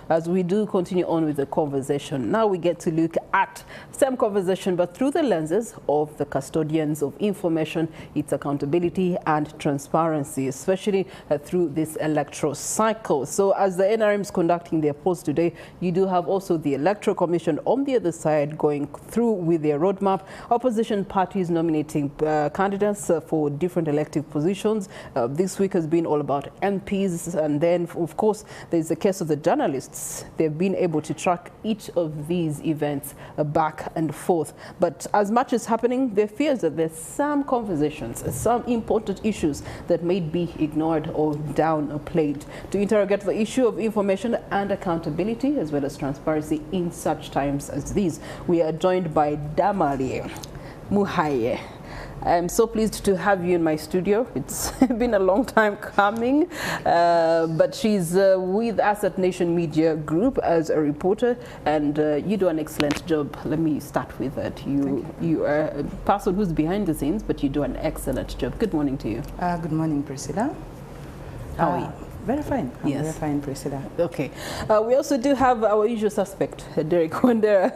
As we do continue on with the conversation, now we get to look at same conversation but through the lenses of the custodians of information, its accountability and transparency, especially through this electoral cycle. So as the NRM is conducting their polls today, you do have also the Electoral Commission on the other side going through with their roadmap, opposition parties nominating candidates for different elective positions. This week has been all about MPs, and then of course there's the case of the journalists. They've been able to track each of these events back and forth. But as much as happening, there fears that there's some conversations, some important issues that may be ignored or downplayed. To interrogate the issue of information and accountability as well as transparency in such times as these, we are joined by Damalie Mukhaye. I'm so pleased to have you in my studio. It's been a long time coming, but she's with us at Nation Media Group as a reporter, and you do an excellent job. Let me start with that. You are a person who's behind the scenes, but you do an excellent job. Good morning to you. Good morning, Priscilla. How are you? Very fine. Yes. Very fine, Priscilla. Okay. We also do have our usual suspect, Derrick Wandera,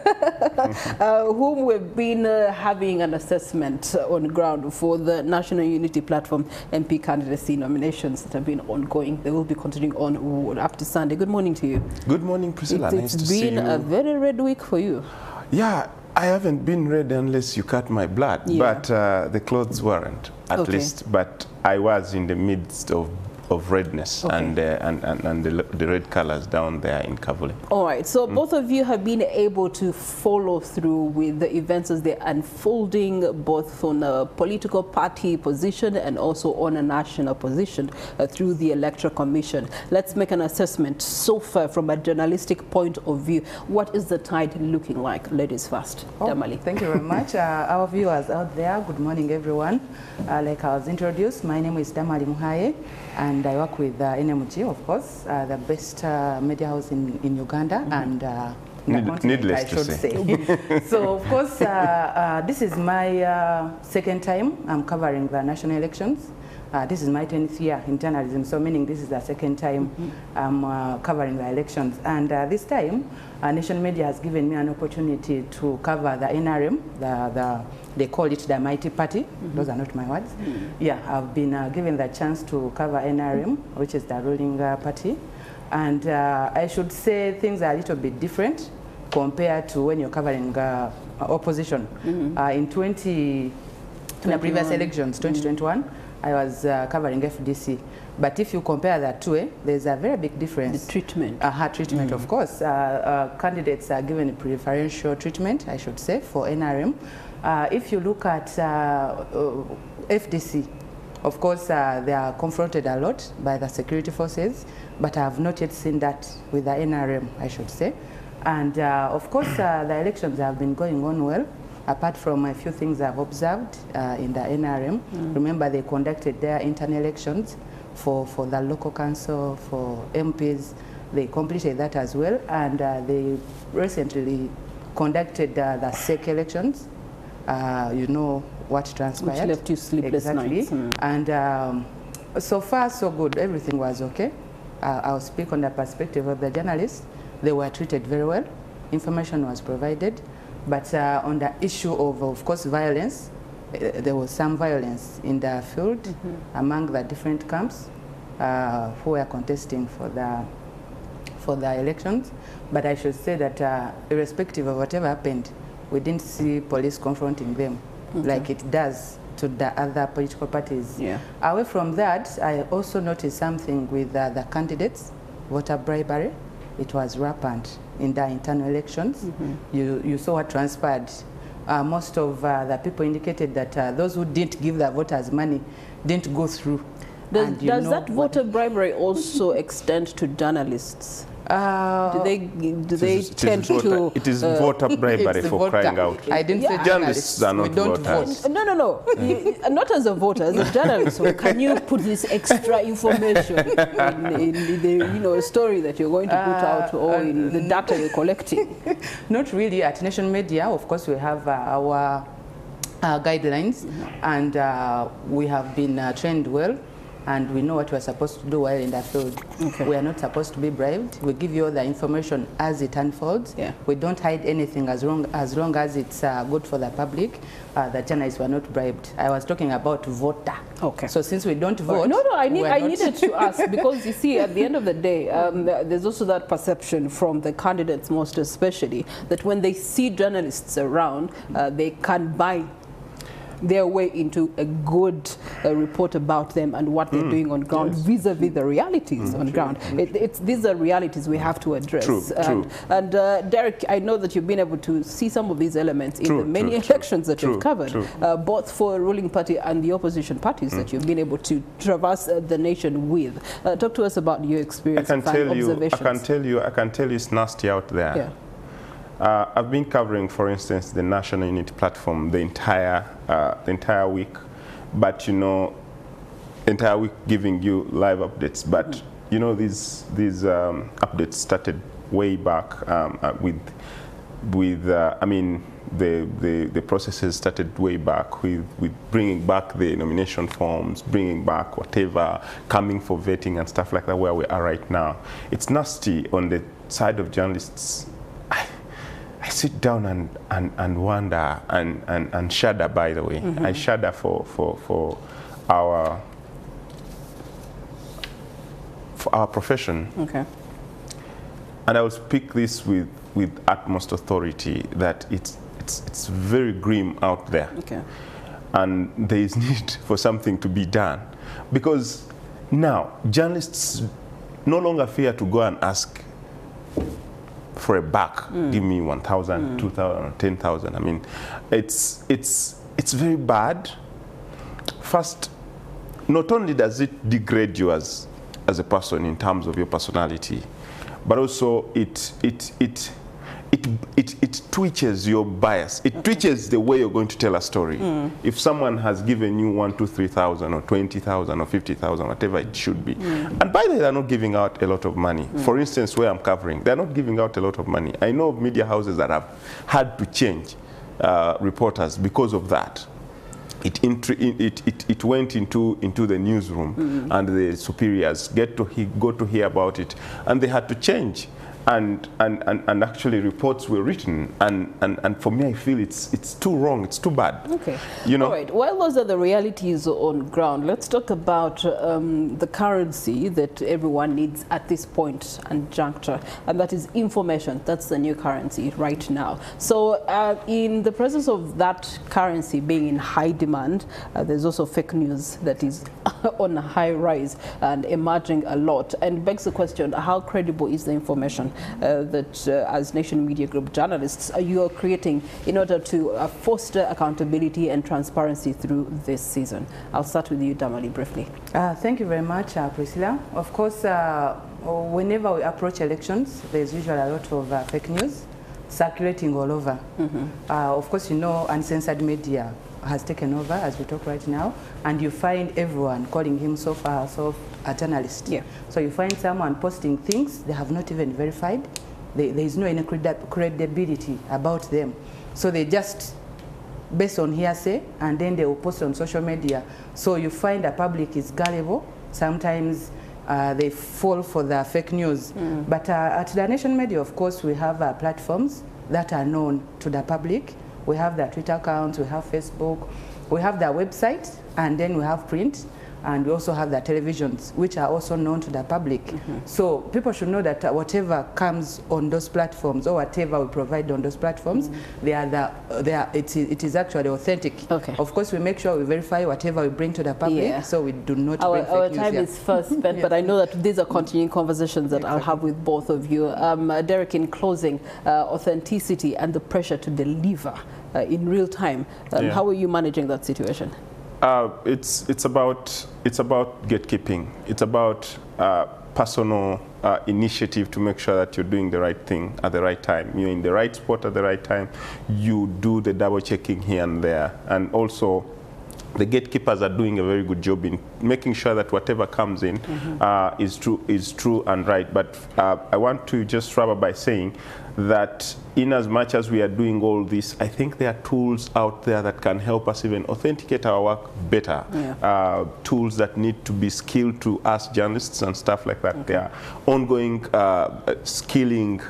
whom we've been having an assessment on ground for the National Unity Platform MP candidacy nominations that have been ongoing. They will be continuing on up to Sunday. Good morning to you. Good morning, Priscilla. Nice to see you. It's been a very red week for you. Yeah, I haven't been red unless you cut my blood, but the clothes weren't, at least. But I was in the midst of redness and the red colors down there in Kavule. All right, so both of you have been able to follow through with the events as they're unfolding, both on a political party position and also on a national position through the Electoral Commission. Let's make an assessment so far from a journalistic point of view. What is the tide looking like? Ladies first. Damalie. Thank you very much. Our viewers out there, good morning everyone. Like I was introduced, my name is Damalie Mukhaye, and I work with NMG, of course, the best media house in Uganda and needless I should say. So, of course, this is my second time I'm covering the national elections. This is my 10th year in journalism, so meaning this is the second time I'm covering the elections. And this time, Nation Media has given me an opportunity to cover the NRM, they call it the mighty party. Those are not my words. Yeah, I've been given the chance to cover NRM, which is the ruling party. And I should say things are a little bit different compared to when you're covering opposition. In the previous elections, 2021, I was covering FDC. But if you compare that to there's a very big difference. The treatment. Treatment, of course. Candidates are given preferential treatment, I should say, for NRM. If you look at FDC, of course, they are confronted a lot by the security forces, but I have not yet seen that with the NRM, I should say. And of course, the elections have been going on well, apart from a few things I've observed in the NRM. Remember, they conducted their internal elections for the local council, for MPs. They completed that as well, and they recently conducted the SEC elections. You know what transpired. Which left you sleepless nights. And so far, so good. Everything was okay. I'll speak on the perspective of the journalists. They were treated very well. Information was provided. But on the issue of course, violence, there was some violence in the field among the different camps who were contesting for the elections. But I should say that irrespective of whatever happened, we didn't see police confronting them like it does to the other political parties. Away from that, I also noticed something with the candidates, voter bribery. It was rampant in the internal elections. You saw what transpired. Most of the people indicated that those who didn't give the voters money didn't go through. Does that voter bribery also extend to journalists? Do they tend to... It is voter bribery for crying out. I didn't say journalists are not voters. Vote. No. Not as a voter, as a journalist. Can you put this extra information in the story that you're going to put out or in the data you're collecting? Not really. At Nation Media, of course, we have our guidelines, and we have been trained well and we know what we're supposed to do while in the field. Okay. We are not supposed to be bribed. We give you all the information as it unfolds. Yeah. We don't hide anything as long as it's good for the public. The journalists were not bribed. I was talking about voter. Okay. So since we don't vote, no, I needed to ask, because you see, at the end of the day, there's also that perception from the candidates, most especially, that when they see journalists around, they can buy their way into a good report about them and what they're doing on ground, vis-a-vis the realities on ground. These are realities we have to address. True. And Derrick, I know that you've been able to see some of these elements in the many elections that you've covered, both for ruling party and the opposition parties that you've been able to traverse the nation with. Talk to us about your experience and observations. I can tell you it's nasty out there. Yeah. I've been covering, for instance, the National Unity Platform the entire week, but you know, entire week giving you live updates. But you know, these updates started way back I mean, the processes started way back with bringing back the nomination forms, bringing back whatever, coming for vetting and stuff like that, where we are right now. It's nasty on the side of journalists. I sit down and wonder and shudder, by the way. I shudder for our profession. Okay. And I will speak this with utmost authority, that it's very grim out there. Okay. And there is need for something to be done. Because now, journalists no longer fear to go and ask for a buck, give me 1,000, 2,000, or 10,000. I mean, it's very bad. First, not only does it degrade you as a person in terms of your personality, but also it twitches your bias. It twitches the way you're going to tell a story. If someone has given you 1,000, 2,000, 3,000 or 20,000 or 50,000, whatever it should be. And by the way, they're not giving out a lot of money. For instance, where I'm covering, they're not giving out a lot of money. I know of media houses that have had to change reporters because of that. It went into the newsroom, and the superiors got to hear about it, and they had to change. And actually reports were written, and for me I feel it's too wrong, it's too bad. Okay. You know? All right, well, those are the realities on ground. Let's talk about the currency that everyone needs at this point and juncture, and that is information. That's the new currency right now. So in the presence of that currency being in high demand, there's also fake news that is on a high rise and emerging a lot, and begs the question, how credible is the information that as Nation Media Group journalists you are creating in order to foster accountability and transparency through this season? I'll start with you, Damalie, briefly. Thank you very much, Priscilla. Of course, whenever we approach elections, there's usually a lot of fake news circulating all over. Of course, you know, uncensored media has taken over as we talk right now, and you find everyone calling himself or herself a journalist. Yeah. So you find someone posting things they have not even verified. There is no any credibility about them. So they just, based on hearsay, and then they will post on social media. So you find the public is gullible. Sometimes they fall for the fake news. But at the Nation Media, of course, we have platforms that are known to the public. We have the Twitter accounts, we have Facebook, we have the website, and then we have print, and we also have the televisions, which are also known to the public. So people should know that whatever comes on those platforms, or whatever we provide on those platforms, it is actually authentic. Okay. Of course, we make sure we verify whatever we bring to the public, so we do not bring fake news. Our time is first spent, but I know that these are continuing conversations that I'll have with both of you. Derrick, in closing, authenticity and the pressure to deliver in real time. How are you managing that situation? It's about gatekeeping. It's about personal initiative to make sure that you're doing the right thing at the right time. You're in the right spot at the right time. You do the double checking here and there, and also the gatekeepers are doing a very good job in making sure that whatever comes in is true and right. But I want to just wrap up by saying that in as much as we are doing all this, I think there are tools out there that can help us even authenticate our work better. Yeah. Tools that need to be skilled to us journalists and stuff like that. Okay. There are ongoing skilling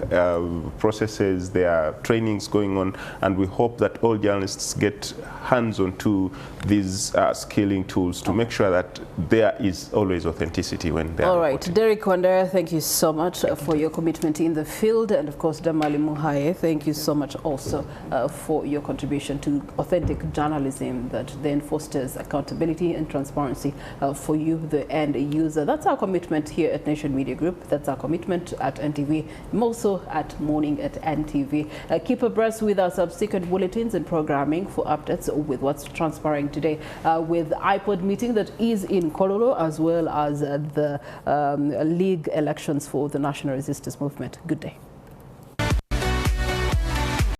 processes, there are trainings going on, and we hope that all journalists get hands-on to these skilling tools to make sure that there is always authenticity when they are All right, reporting. Derrick Wandera, thank you so much for your commitment in the field, and of course Damalie Mukhaye, thank you so much also for your contribution to authentic journalism that then fosters accountability and transparency for you, the end user. That's our commitment here at Nation Media Group. That's our commitment at NTV, also at Morning at NTV. Keep abreast with our subsequent bulletins and programming for updates with what's transpiring today with iPod meeting that is in Kololo, as well as the league elections for the National Resistance Movement. Good day.